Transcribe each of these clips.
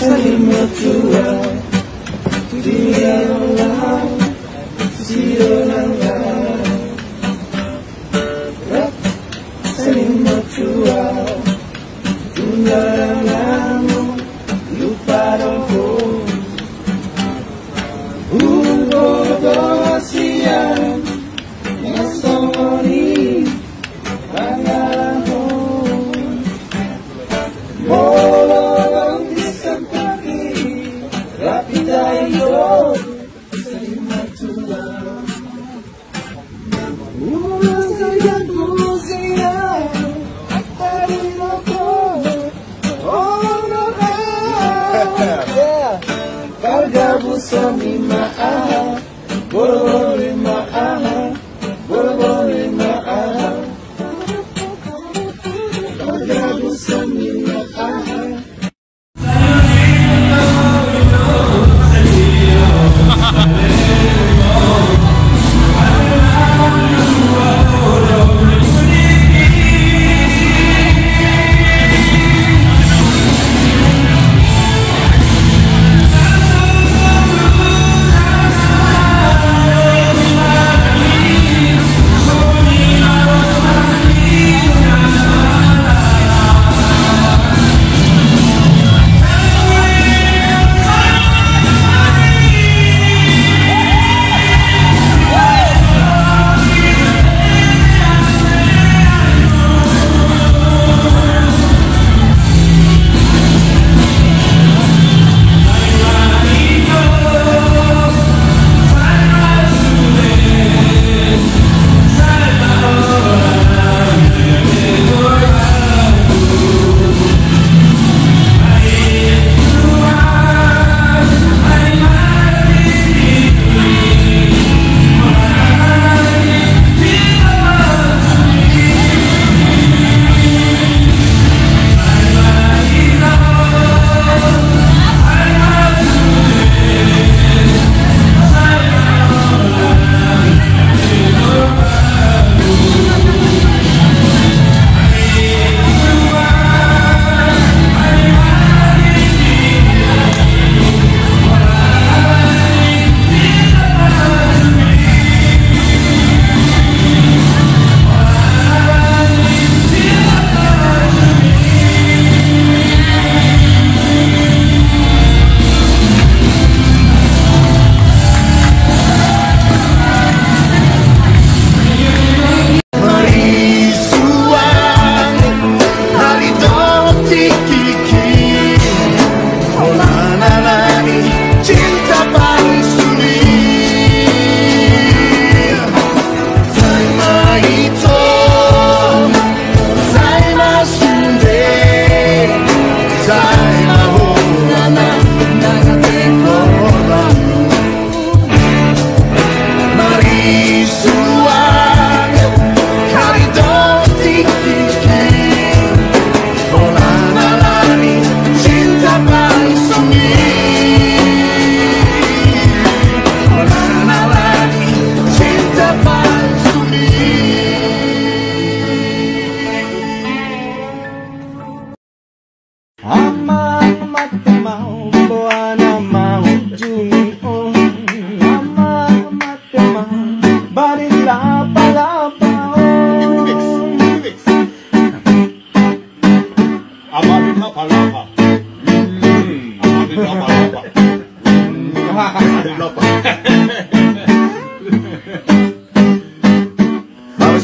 saling mentua, dia Allah, dia Allah, saling mentua, tunarangmu lupa dongku, bodoh siang, ngasomoni, bangalahu, bolong disempati, rapi dayo, saling mentua, sayang sayang, dari loko, oh no, Kargabuso mi maa, boro-boro maa, boro-boro maa. Kargabuso mi maa.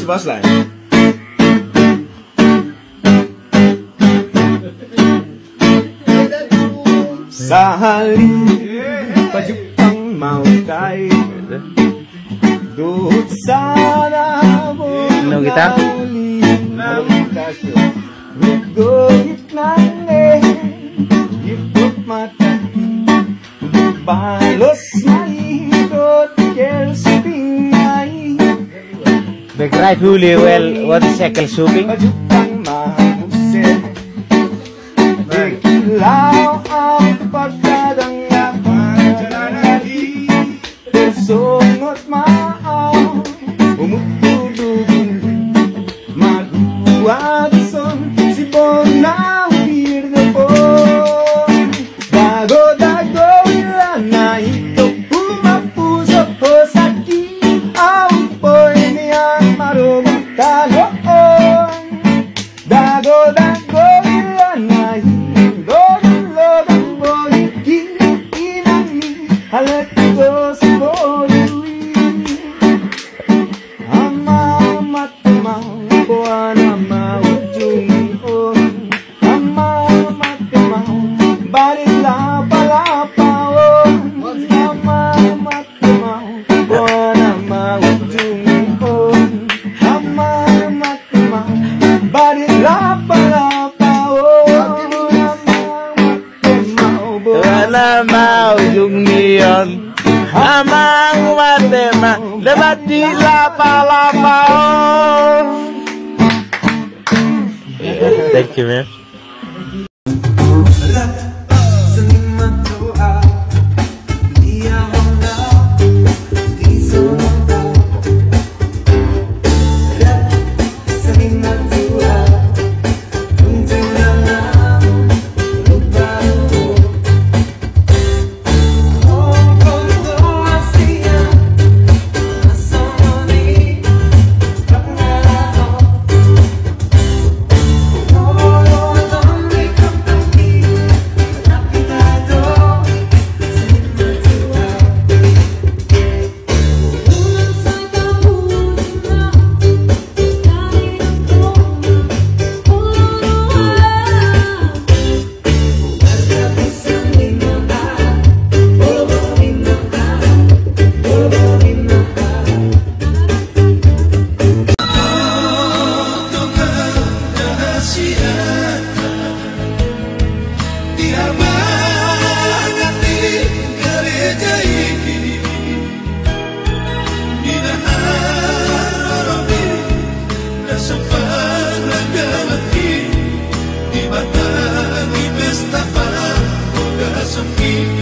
Bas lah. Sahali pajupang mau kay doon sana mo ano kita? Gugit nang ipot mata balos maikot kelsiping ay They cried really well. What is cycle shopping? pajupang mahusin biglaw ang pagkadangya panjanadi sungot maaw umutulugin maguwag son sipon na hirdo po na maujung nion amang matema lebat di lapa-lapa. Thank you, man. Di mata di pesta para udah sepi.